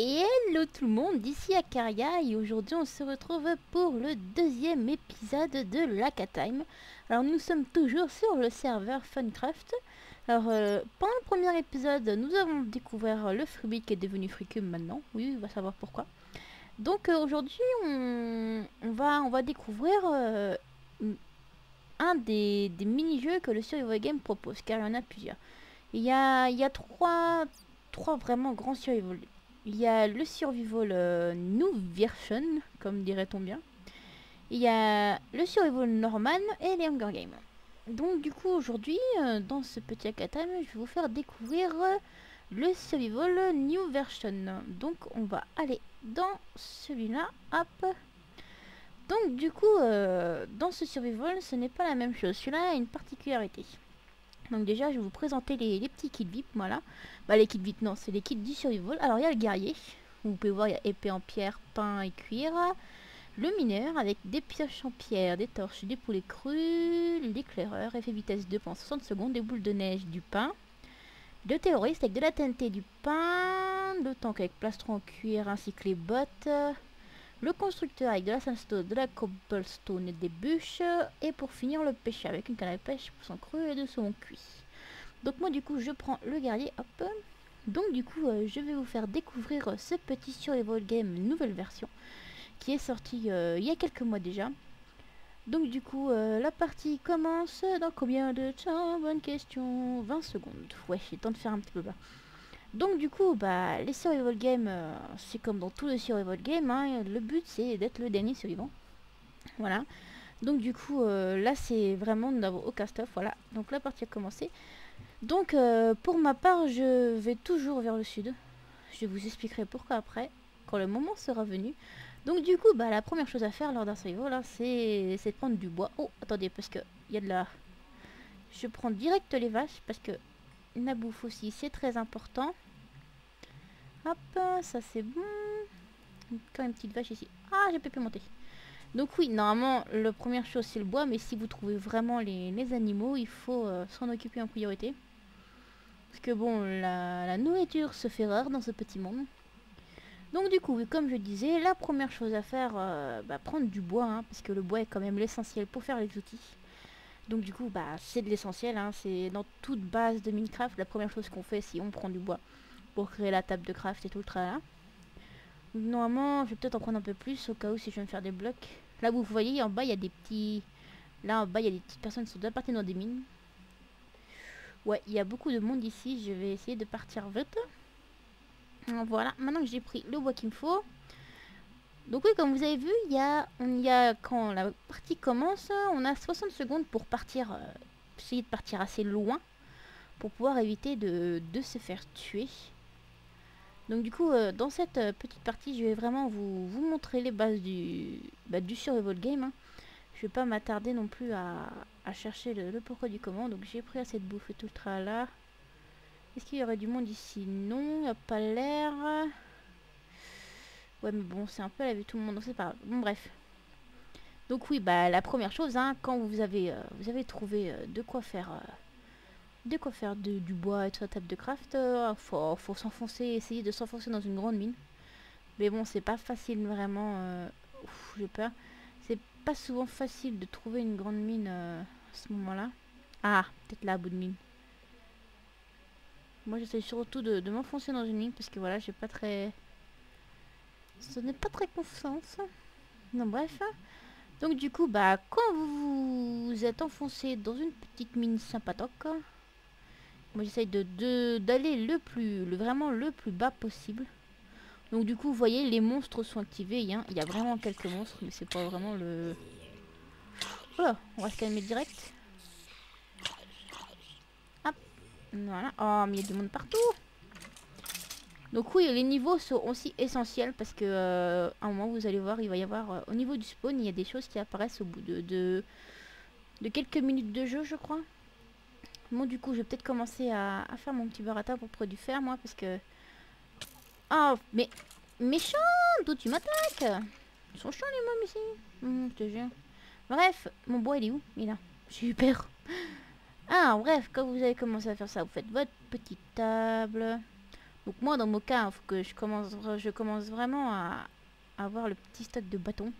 Et hello tout le monde, d'ici Akaria et aujourd'hui on se retrouve pour le deuxième épisode de l'Akatime. Alors nous sommes toujours sur le serveur Funcraft. Alors pendant le premier épisode nous avons découvert le Freebie qui est devenu Freecube maintenant, oui on va savoir pourquoi. Donc aujourd'hui on va découvrir un des mini-jeux que le Survival Game propose, car il y en a plusieurs. Il y a trois vraiment grands survival. Il y a le survival new version, comme dirait-on bien. Il y a le survival normal et les Hunger Games. Donc du coup aujourd'hui, dans ce petit Akatime, je vais vous faire découvrir le survival new version. Donc on va aller dans celui-là, hop. Donc du coup, dans ce survival, ce n'est pas la même chose. Celui-là a une particularité. Donc déjà, je vais vous présenter les petits kits VIP, voilà. Bah les kits VIP, non, c'est les kits du survival. Alors il y a le guerrier, vous pouvez voir, il y a épée en pierre, pain et cuir. Le mineur avec des pioches en pierre, des torches, des poulets crus, l'éclaireur, effet vitesse 2 pendant 60 secondes, des boules de neige, du pain. Le terroriste avec de la TNT, du pain, le tank avec plastron en cuir ainsi que les bottes. Le constructeur avec de la sandstone, de la cobblestone et des bûches. Et pour finir, le pêcheur avec une canne à pêche, poisson cru et de saumon cuit. Donc moi du coup je prends le guerrier, hop. Donc du coup je vais vous faire découvrir ce petit survival game nouvelle version qui est sorti il y a quelques mois déjà. Donc du coup la partie commence dans combien de temps? Bonne question. 20 secondes. Ouais, j'ai le temps de faire un petit peu bas. Donc du coup bah les survival games c'est comme dans tous les survival games, hein, le but c'est d'être le dernier survivant. Voilà. Donc du coup là c'est vraiment nous n'avons aucun stuff, voilà. Donc la partie a commencé. Donc pour ma part je vais toujours vers le sud. Je vous expliquerai pourquoi après, quand le moment sera venu. Donc du coup bah la première chose à faire lors d'un survival là c'est de prendre du bois. Oh attendez parce que il y a de la... Je prends direct les vaches parce que la bouffe aussi c'est très important. Hop, ça c'est bon. Encore une petite vache ici. Ah j'ai pas pu monter. Donc oui, normalement la première chose c'est le bois, mais si vous trouvez vraiment les animaux, il faut s'en occuper en priorité. Parce que bon, la nourriture se fait rare dans ce petit monde. Donc du coup, oui, comme je disais, la première chose à faire, prendre du bois, hein, parce que le bois est quand même l'essentiel pour faire les outils. Donc du coup, bah c'est de l'essentiel, hein, c'est dans toute base de Minecraft, la première chose qu'on fait si on prend du bois pour créer la table de craft et tout le tralala. Normalement, je vais peut-être en prendre un peu plus au cas où si je veux me faire des blocs. Là, vous voyez, en bas, il y a des petits... Là, en bas, il y a des petites personnes qui sont déjà parties dans des mines. Ouais, il y a beaucoup de monde ici, je vais essayer de partir vite. Voilà, maintenant que j'ai pris le bois qu'il me faut. Donc oui, comme vous avez vu, quand la partie commence, on a 60 secondes pour partir, essayer de partir assez loin pour pouvoir éviter de se faire tuer. Donc du coup, dans cette petite partie, je vais vraiment vous montrer les bases du survival game, hein. Je vais pas m'attarder non plus à chercher le pourquoi du comment. Donc j'ai pris assez de bouffe et tout le tralala. Est-ce qu'il y aurait du monde ici? Non, il n'y a pas l'air. Ouais, mais bon, c'est un peu la vue de tout le monde, donc c'est pas grave. Bon, bref. Donc oui, bah la première chose, hein, quand vous avez trouvé de quoi faire du bois et toute la table de craft, faut s'enfoncer, essayer de s'enfoncer dans une grande mine. Mais bon, c'est pas facile vraiment. J'ai peur. C'est pas souvent facile de trouver une grande mine à ce moment-là. Ah, peut-être là, à bout de mine. Moi, j'essaie surtout de m'enfoncer dans une mine parce que voilà, j'ai pas très... Ce n'est pas très confiance. Non, bref. Donc du coup, bah quand vous vous êtes enfoncé dans une petite mine sympatoque, moi j'essaye d'aller vraiment le plus bas possible. Donc du coup, vous voyez, les monstres sont activés, hein. Il y a vraiment quelques monstres, mais c'est pas vraiment le... Voilà, on va se calmer direct. Hop, voilà. Oh, mais il y a du monde partout. Donc oui, les niveaux sont aussi essentiels parce que à un moment vous allez voir, il va y avoir au niveau du spawn, il y a des choses qui apparaissent au bout de quelques minutes de jeu, je crois. Bon, du coup, je vais peut-être commencer à faire mon petit burrata pour près du fer, moi, parce que... Oh, mais... Méchant! D'où tu m'attaques? Ils sont chiants, les mômes, ici. Je te jure. Bref, mon bois, il est où? Il est là. J'ai eu peur. Ah, bref, quand vous avez commencé à faire ça, vous faites votre petite table. Donc moi dans mon cas, il faut que je commence vraiment à avoir le petit stock de bâtons.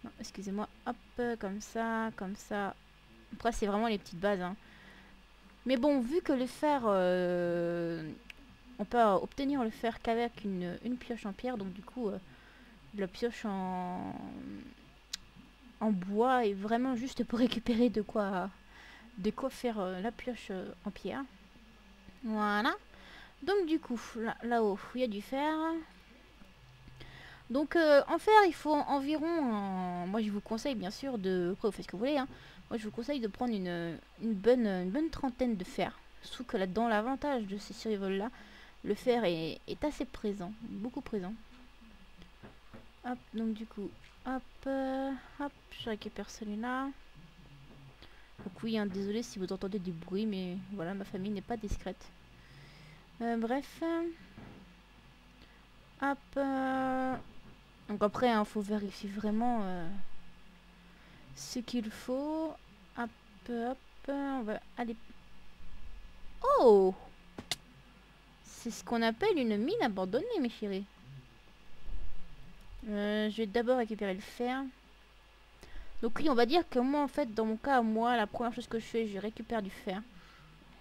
Non, excusez-moi, hop, comme ça, comme ça. Après c'est vraiment les petites bases, hein. Mais bon, vu que le fer, on peut obtenir le fer qu'avec une pioche en pierre, donc du coup, la pioche en bois est vraiment juste pour récupérer de quoi faire la pioche en pierre. Voilà. Donc du coup, là-haut, il y a du fer. Donc en fer, il faut environ, moi je vous conseille bien sûr de, après vous faites ce que vous voulez, hein. Moi je vous conseille de prendre une bonne trentaine de fer. Sauf que là-dedans, l'avantage de ces survivals là, le fer est assez présent, beaucoup présent. Hop, donc du coup, hop, hop, je récupère celui-là. Donc oui, hein, désolé si vous entendez du bruit, mais voilà, ma famille n'est pas discrète. Bref. Hop. Donc après, il faut vérifier vraiment ce qu'il faut. Hop, hop. On va aller... Oh! C'est ce qu'on appelle une mine abandonnée, mes chéris. Je vais d'abord récupérer le fer. Donc oui, on va dire que moi, en fait, dans mon cas, moi, la première chose que je fais, je récupère du fer.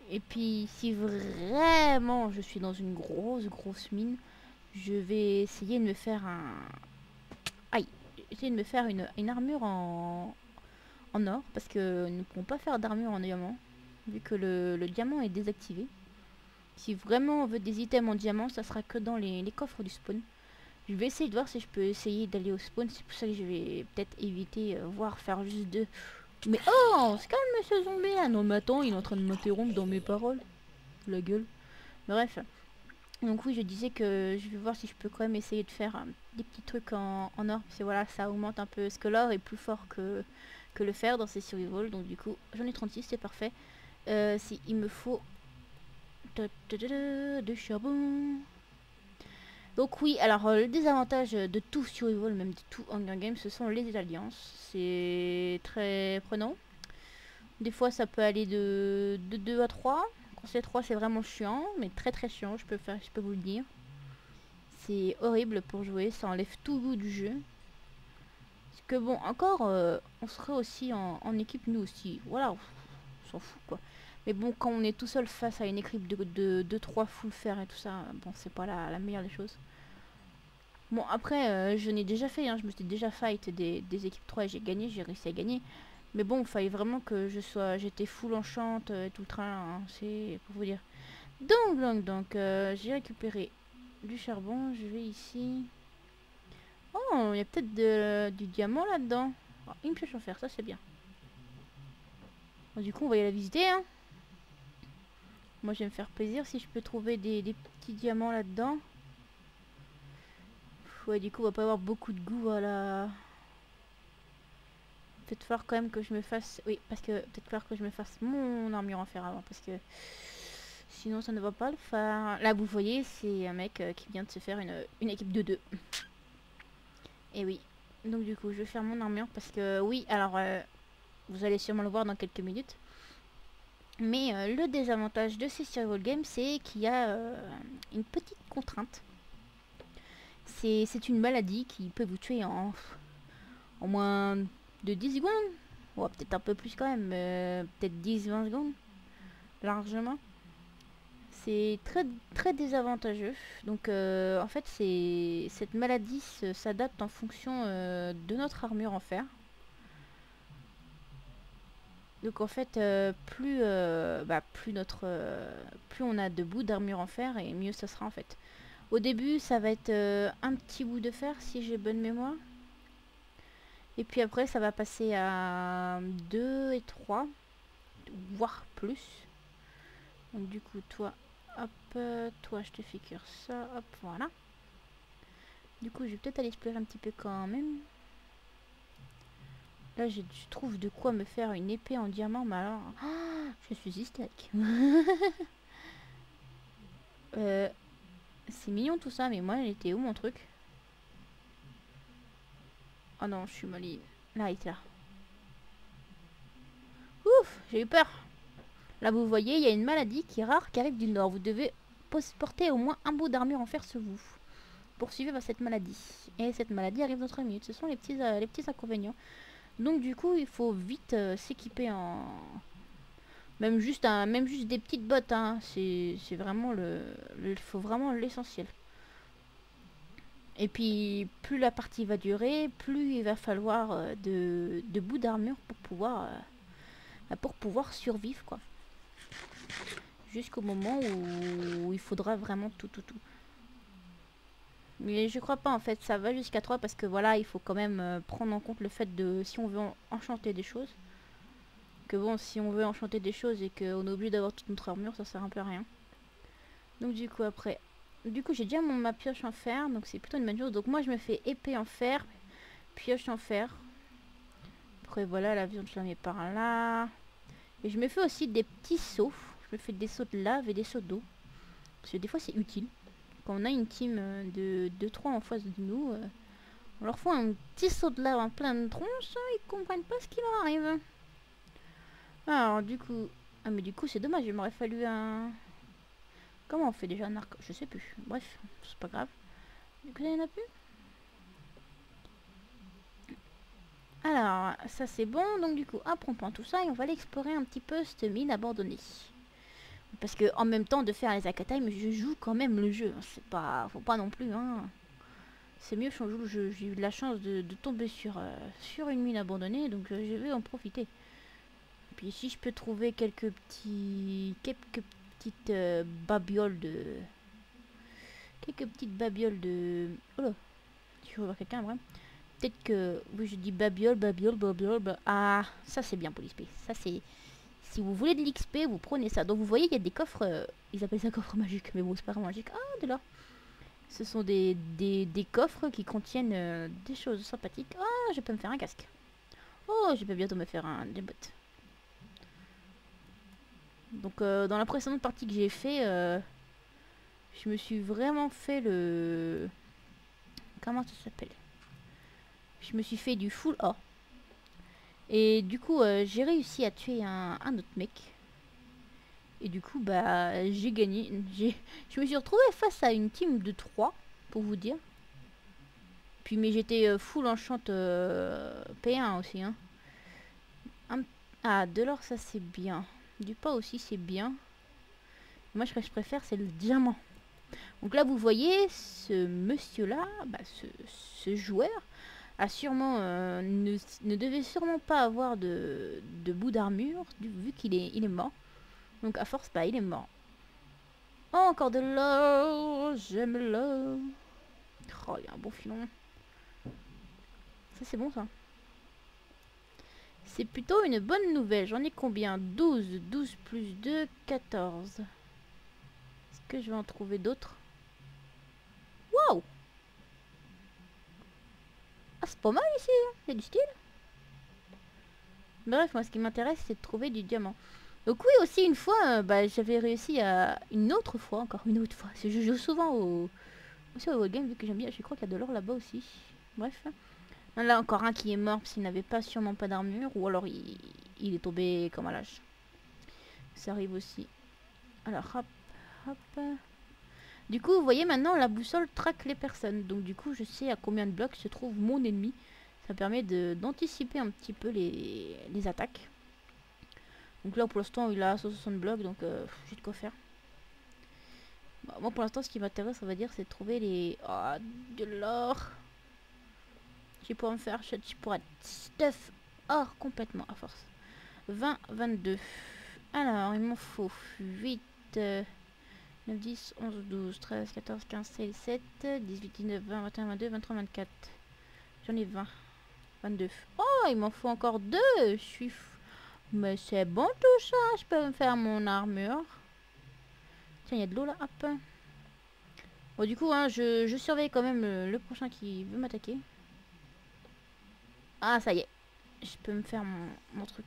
Et puis, si vraiment je suis dans une grosse mine, je vais essayer de me faire un... Aïe! Essayer de me faire une armure en or. Parce que nous ne pourrons pas faire d'armure en diamant. Vu que le diamant est désactivé. Si vraiment on veut des items en diamant, ça sera que dans les coffres du spawn. Je vais essayer de voir si je peux essayer d'aller au spawn. C'est pour ça que je vais peut-être éviter, voire faire juste deux. Mais oh, on se calme, monsieur zombie là. Non mais attends, il est en train de m'interrompre dans mes paroles. La gueule. Bref. Donc oui, je disais que je vais voir si je peux quand même essayer de faire des petits trucs en or. Parce que voilà, ça augmente un peu. Parce que l'or est plus fort que le fer dans ces survival. Donc du coup, j'en ai 36, c'est parfait. Si il me faut de charbon. Donc oui, alors le désavantage de tout survival, même de tout Hunger Games, ce sont les alliances. C'est très prenant. Des fois ça peut aller de 2 à 3. Quand c'est 3 c'est vraiment chiant, mais très chiant, je peux vous le dire. C'est horrible pour jouer, ça enlève tout goût du jeu. Parce que bon, encore, on serait aussi en équipe, nous aussi. Voilà, on s'en fout quoi. Mais bon, quand on est tout seul face à une équipe de 3 full fer et tout ça, bon, c'est pas la meilleure des choses. Bon, après, je n'ai déjà fait, hein, je me suis déjà fight des équipes 3 et j'ai gagné, j'ai réussi à gagner. Mais bon, il fallait vraiment que j'étais full enchante et tout le train, hein, c'est pour vous dire. Donc, j'ai récupéré du charbon, je vais ici. Oh, il y a peut-être du diamant là-dedans. Oh, une pioche en fer, ça c'est bien. Bon, du coup, on va y aller visiter, hein. Moi, je vais me faire plaisir si je peux trouver des petits diamants là-dedans. Ouais, du coup, on va pas avoir beaucoup de goût à la... Peut-être falloir quand même que je me fasse... Oui, parce que peut-être falloir que je me fasse mon armure en fer avant, parce que... Sinon, ça ne va pas le faire. Là, vous voyez, c'est un mec qui vient de se faire une équipe de 2. Et oui. Donc, du coup, je vais faire mon armure, parce que... Oui, alors... vous allez sûrement le voir dans quelques minutes. Mais le désavantage de ces survival games, c'est qu'il y a une petite contrainte. C'est une maladie qui peut vous tuer en moins de 10 secondes. Ouais, peut-être un peu plus quand même, peut-être 10-20 secondes. Largement. C'est très désavantageux. Donc en fait, cette maladie s'adapte en fonction de notre armure en fer. Donc en fait, plus on a de bouts d'armure en fer, et mieux ça sera en fait. Au début, ça va être un petit bout de fer si j'ai bonne mémoire. Et puis après, ça va passer à 2 et 3, voire plus. Donc du coup, toi, hop, toi, je te fais cuire ça, hop, voilà. Du coup, je vais peut-être aller explorer un petit peu quand même. Là, je trouve de quoi me faire une épée en diamant, mais alors... Oh, je suis hystérique. C'est mignon tout ça, mais moi, il était où mon truc? Oh non, je suis maligne. Là, il était là. Ouf, j'ai eu peur. Là, vous voyez, il y a une maladie qui est rare, qui arrive du nord. Vous devez porter au moins un bout d'armure en fer sur vous. Pour survivre à cette maladie. Et cette maladie arrive dans 3 minutes. Ce sont les petits inconvénients. Donc du coup, il faut vite s'équiper en... Même juste des petites bottes, hein. C'est vraiment faut vraiment l'essentiel. Et puis, plus la partie va durer, plus il va falloir de bouts d'armure pour pouvoir survivre, quoi. Jusqu'au moment où il faudra vraiment tout. Mais je crois pas, en fait, ça va jusqu'à 3 parce que voilà, il faut quand même prendre en compte le fait de, si on veut enchanter des choses, que bon, si on veut enchanter des choses et qu'on est obligé d'avoir toute notre armure, ça sert un peu à rien. Donc du coup après, j'ai déjà ma pioche en fer, donc c'est plutôt une bonne chose. Donc moi je me fais épée en fer, pioche en fer. Après voilà, la viande je la mets par là. Et je me fais aussi des petits seaux. Je me fais des seaux de lave et des seaux d'eau. Parce que des fois c'est utile. Quand on a une team de 3 en face de nous, on leur fait un petit saut de lave en pleine tronche, ils comprennent pas ce qui leur arrive. Alors du coup... Ah mais du coup c'est dommage, il m'aurait fallu un... Comment on fait déjà un arc? Je sais plus. Bref, c'est pas grave. Du coup, il y en a plus. Alors, ça c'est bon. Donc du coup, après on prend tout ça et on va aller explorer un petit peu cette mine abandonnée. Parce que en même temps de faire les Akatime, je joue quand même le jeu. C'est pas... Faut pas non plus, hein. C'est mieux que je joue le jeu. J'ai eu de la chance de tomber sur une mine abandonnée, donc je vais en profiter. Puis si je peux trouver quelques petites babioles de... Oh là, je vais voir quelqu'un, vrai. Peut-être que... Oui, je dis babiole. Ah, ça c'est bien pour l'XP. Ça c'est... Si vous voulez de l'XP, vous prenez ça. Donc vous voyez, il y a des coffres... ils appellent ça coffre magique, mais bon, c'est pas vraiment magique. Ah, de là. Ce sont des coffres qui contiennent des choses sympathiques. Ah, je peux me faire un casque. Oh, je vais bientôt me faire des bottes. Donc dans la précédente partie que j'ai fait, je me suis vraiment fait le... Comment ça s'appelle? Je me suis fait du full or. Et du coup, j'ai réussi à tuer un autre mec. Et du coup, bah, j'ai gagné. Je me suis retrouvée face à une team de 3, pour vous dire. Puis, mais j'étais full enchant P1 aussi, hein. Ah, de l'or, ça c'est bien. Du pas aussi, c'est bien. Moi, ce que je préfère, c'est le diamant. Donc là, vous voyez, ce monsieur-là, bah, ce joueur, a sûrement ne devait sûrement pas avoir de bout d'armure vu qu'il est mort. Donc à force, bah il est mort. Oh, encore de l'or, j'aime l'or. Oh, il y a un bon filon. Ça c'est bon ça. C'est plutôt une bonne nouvelle. J'en ai combien? 12. 12 plus 2, 14. Est-ce que je vais en trouver d'autres? Waouh! Ah, c'est pas mal ici, hein. Il y a du style. Bref, moi ce qui m'intéresse c'est de trouver du diamant. Donc oui, aussi une fois, bah, j'avais réussi à... encore une autre fois. Je joue souvent au game vu que j'aime bien. Je crois qu'il y a de l'or là-bas aussi. Bref. Là encore un qui est mort parce qu'il n'avait sûrement pas d'armure. Ou alors il est tombé comme à l'âge. Ça arrive aussi. Alors hop, hop. Du coup, vous voyez maintenant la boussole traque les personnes. Donc du coup, je sais à combien de blocs se trouve mon ennemi. Ça permet d'anticiper un petit peu les attaques. Donc là pour l'instant il a 160 blocs, donc j'ai de quoi faire. Bah, moi pour l'instant ce qui m'intéresse on va dire c'est de trouver les... Oh, de l'or. Je pourrais me faire, je pourrais stuff or complètement à force. 20, 22. Alors il m'en faut 8, 9, 10, 11, 12, 13, 14, 15, 16, 17, 18, 19, 20, 21, 22, 23, 24. J'en ai 20, 22. Oh il m'en faut encore 2. Je suis fou. Mais c'est bon tout ça, je peux me faire mon armure. Tiens, il y a de l'eau là, hop. Bon du coup, hein, je surveille quand même le prochain qui veut m'attaquer. Ah, ça y est. Je peux me faire mon truc.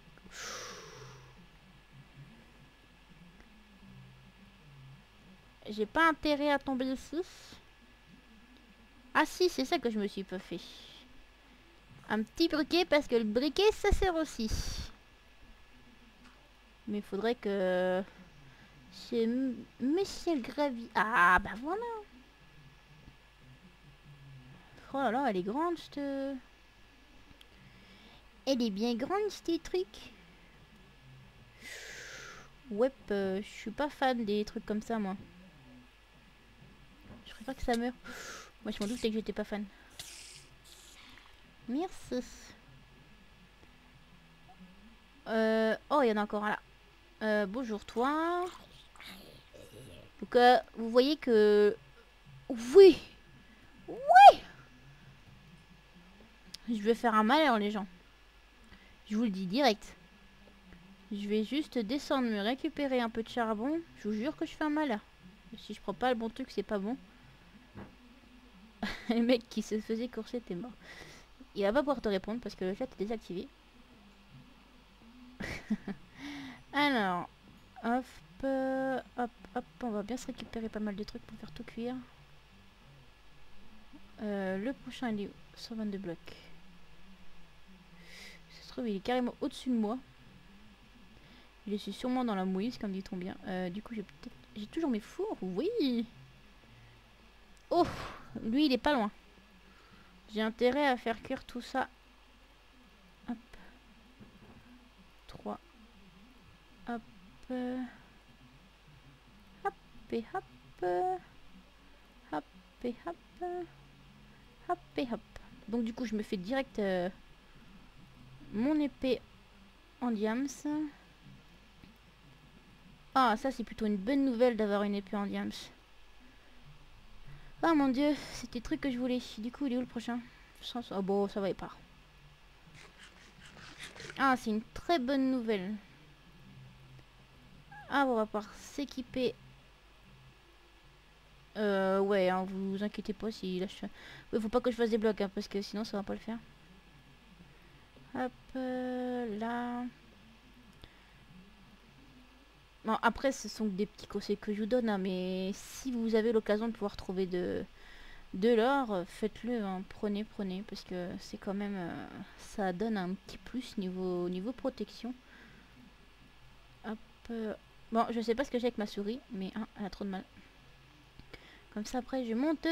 J'ai pas intérêt à tomber ici. Ah si, c'est ça que je me suis pas fait. Un petit briquet, parce que le briquet, ça sert aussi. Mais il faudrait que C'est Monsieur Gravi. Ah bah voilà. Oh là là, elle est grande cette... Elle est bien grande cette truc. Ouais, je suis pas fan des trucs comme ça moi. Je préfère que ça meure. Moi je m'en doutais que j'étais pas fan. Merci. Oh, il y en a encore un là. Bonjour toi. Donc vous voyez que... Oui. Oui. Je vais faire un malheur les gens. Je vous le dis direct. Je vais juste descendre me récupérer un peu de charbon. Je vous jure que je fais un malheur. Si je prends pas le bon truc, c'est pas bon. Le mec qui se faisait courser était mort. Il va pas pouvoir te répondre parce que le chat est désactivé. Alors, hop, hop, on va bien se récupérer pas mal de trucs pour faire tout cuire. Le prochain il est où? 122 blocs. Ça se trouve il est carrément au-dessus de moi. Je suis sûrement dans la mouise comme dit-on bien. Du coup j'ai toujours mes fours, oui. Oh, lui il est pas loin. J'ai intérêt à faire cuire tout ça. Hop. 3. Hop. Hop et hop. Hop et hop. Hop et hop. Donc du coup je me fais direct mon épée en diams. Ah ça c'est plutôt une bonne nouvelle d'avoir une épée en diams. Ah mon dieu, c'était le truc que je voulais. Du coup il est où le prochain? Oh bon ça va y pas. Ah c'est une très bonne nouvelle. Ah bon, on va pouvoir s'équiper. Ouais, hein, vous inquiétez pas si là je... Ouais, faut pas que je fasse des blocs hein, parce que sinon ça va pas le faire. Hop, là. Bon, après ce sont des petits conseils que je vous donne, hein, mais si vous avez l'occasion de pouvoir trouver de l'or, faites-le, hein, prenez, parce que c'est quand même... ça donne un petit plus niveau protection. Hop, bon, je sais pas ce que j'ai avec ma souris, mais hein, elle a trop de mal. Comme ça après je monte...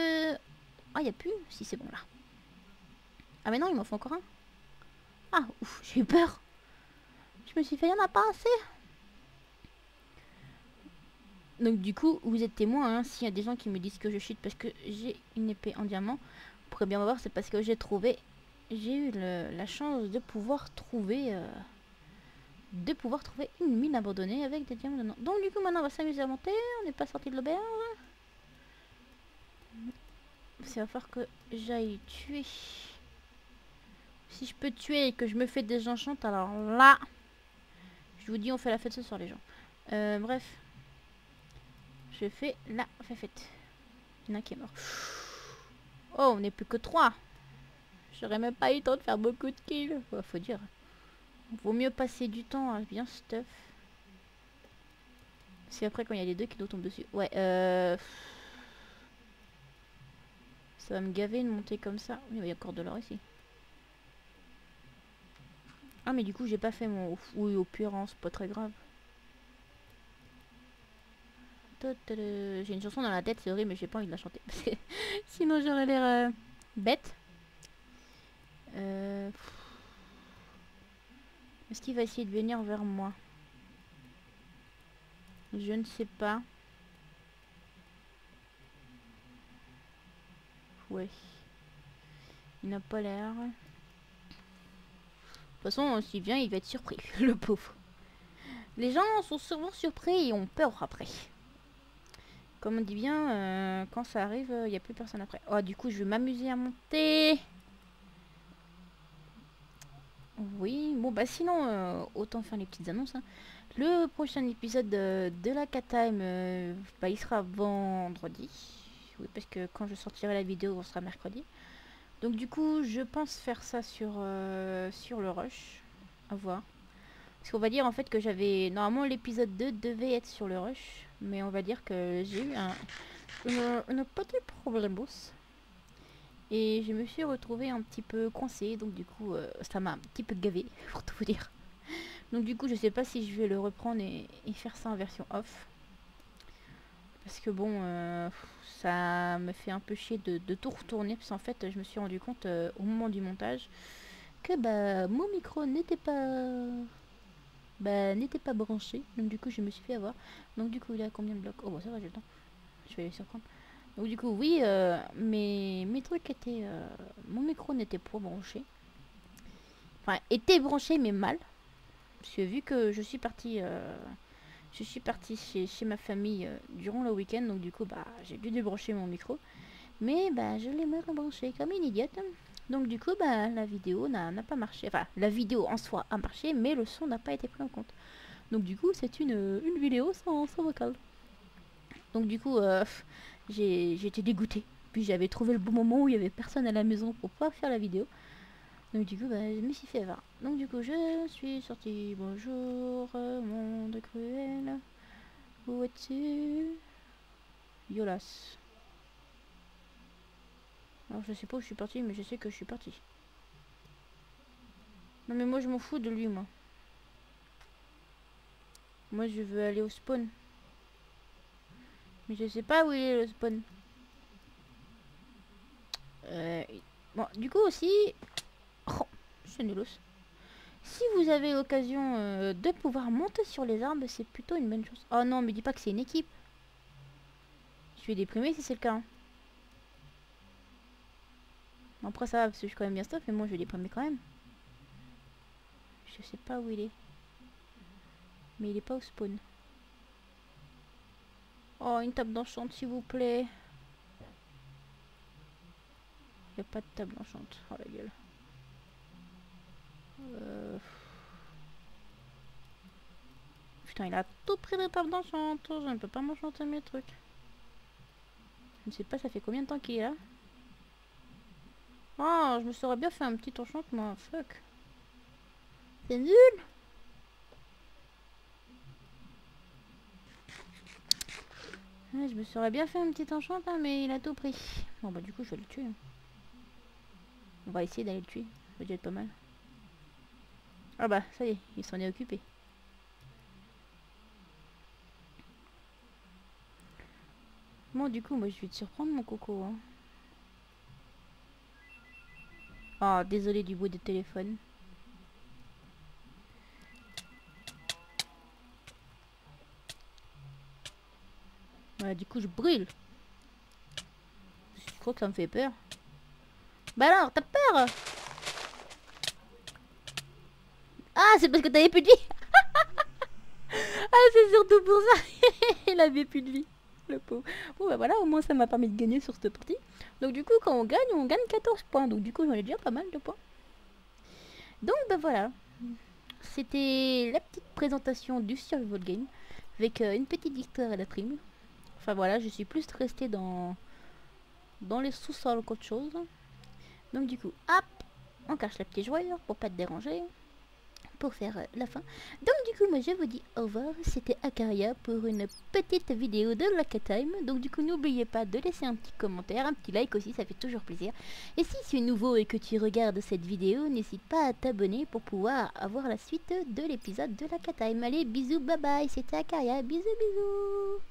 Ah, il n'y a plus? Si, c'est bon là. Ah mais non, il m'en faut encore un. Ah, ouf, j'ai eu peur. Je me suis fait, il n'y en a pas assez. Donc du coup, vous êtes témoin, hein, s'il y a des gens qui me disent que je chute parce que j'ai une épée en diamant, vous pourrez bien voir, c'est parce que j'ai eu la chance de pouvoir trouver une mine abandonnée avec des diamants dedans. Donc du coup, maintenant on va s'amuser à monter, on n'est pas sorti de l'auberge. Il va falloir que j'aille tuer. Si je peux tuer et que je me fais des enchantes, alors là, je vous dis, on fait la fête ce soir les gens. Bref. Je fais la fête. Il y en a un qui est mort. Oh, on n'est plus que 3. J'aurais même pas eu le temps de faire beaucoup de kills. Ouais, faut dire. Vaut mieux passer du temps à bien stuff. C'est après quand il y a les deux qui nous tombent dessus. Ouais, ça va me gaver de monter comme ça. Il y a encore de l'or ici. Ah, mais du coup, j'ai pas fait mon... Oui, au pire, hein, c'est pas très grave. J'ai une chanson dans la tête, c'est horrible, mais j'ai pas envie de la chanter. Parce que sinon, j'aurais l'air bête. Est-ce qu'il va essayer de venir vers moi? Je ne sais pas. Ouais. Il n'a pas l'air. De toute façon, s'il vient, il va être surpris, le pauvre. Les gens sont souvent surpris et ont peur après. Comme on dit bien, quand ça arrive, il n'y a plus personne après. Oh, du coup, je vais m'amuser à monter. Oui, bon, bah sinon, autant faire les petites annonces. Hein. Le prochain épisode de la Cat Time, bah, il sera vendredi. Oui, parce que quand je sortirai la vidéo, on sera mercredi. Donc du coup, je pense faire ça sur le rush. À voir. Parce qu'on va dire en fait que j'avais... Normalement, l'épisode 2 devait être sur le rush. Mais on va dire que j'ai eu une petite problemos. Et je me suis retrouvée un petit peu coincée. Donc du coup, ça m'a un petit peu gavé, pour tout vous dire. Donc du coup, je sais pas si je vais le reprendre et faire ça en version off. Parce que bon, ça me fait un peu chier de tout retourner. Parce qu'en fait, je me suis rendu compte au moment du montage que bah, mon micro n'était pas branché. Donc du coup, je me suis fait avoir. Donc du coup, il a combien de blocs? Oh, bah ça va, j'ai le temps. Je vais aller surprendre. Donc du coup, oui, mes trucs étaient... mon micro n'était pas branché. Enfin, était branché, mais mal. Parce que vu que je suis partie chez ma famille durant le week-end, donc du coup, bah, j'ai dû débrancher mon micro. Mais bah, je l'ai mal rebranché comme une idiote. Donc du coup, bah, la vidéo n'a pas marché. Enfin, la vidéo en soi a marché, mais le son n'a pas été pris en compte. Donc du coup, c'est une vidéo sans vocal. Donc du coup, j'ai été dégoûtée. Puis j'avais trouvé le bon moment où il y avait personne à la maison pour pouvoir faire la vidéo. Donc du coup, bah, je me suis fait avoir. Donc du coup, je suis sortie. Bonjour, monde cruel. Où es-tu? Yolas. Alors je sais pas où je suis partie, mais je sais que je suis partie. Non mais moi je m'en fous de lui, moi. Moi je veux aller au spawn. Mais je sais pas où il est le spawn. Bon, du coup aussi... Oh, c'est nulos. Si vous avez l'occasion de pouvoir monter sur les arbres, c'est plutôt une bonne chose. Oh non, me dis pas que c'est une équipe. Je suis déprimée si c'est le cas. Hein. Après ça va, parce que je suis quand même bien stuff, mais moi je vais déprimer quand même. Je sais pas où il est. Mais il est pas au spawn. Oh, une table d'enchant, s'il vous plaît. Il a pas de table d'enchant. Oh la gueule. Putain, il a tout pris de table d'enchant. Je ne peux pas m'enchanter mes trucs. Je ne sais pas, ça fait combien de temps qu'il est là? Oh, je me serais bien fait un petit enchantement. Fuck. C'est nul. Ouais, je me serais bien fait un petit enchantement, mais il a tout pris. Bon bah du coup, je vais le tuer. On va essayer d'aller le tuer. Ça va déjà être pas mal. Ah bah, ça y est, il s'en est occupé. Bon, du coup, moi, je vais te surprendre, mon coco. Hein. Oh, désolé du bruit de téléphone. Voilà, du coup, je brûle. Je crois que ça me fait peur. Bah alors, t'as peur? Ah, c'est parce que t'avais plus de vie. Ah, c'est surtout pour ça. Il avait plus de vie. Le pauvre. Bon, bah voilà, au moins ça m'a permis de gagner sur cette partie. Donc, du coup, quand on gagne 14 points. Donc, du coup, j'en ai déjà pas mal de points. Donc, bah voilà. C'était la petite présentation du Survival Game. Avec une petite victoire à la prime. Enfin, voilà, je suis plus restée dans les sous-sols qu'autre chose. Donc, du coup, hop, on cache la petite joyeur pour pas te déranger. Pour faire la fin. Donc du coup moi je vous dis au revoir, c'était Akaria pour une petite vidéo de Lucky Time. Donc du coup n'oubliez pas de laisser un petit commentaire, un petit like aussi, ça fait toujours plaisir. Et si tu es nouveau et que tu regardes cette vidéo, n'hésite pas à t'abonner pour pouvoir avoir la suite de l'épisode de Lucky Time. Allez bisous, bye bye, c'était Akaria, bisous bisous.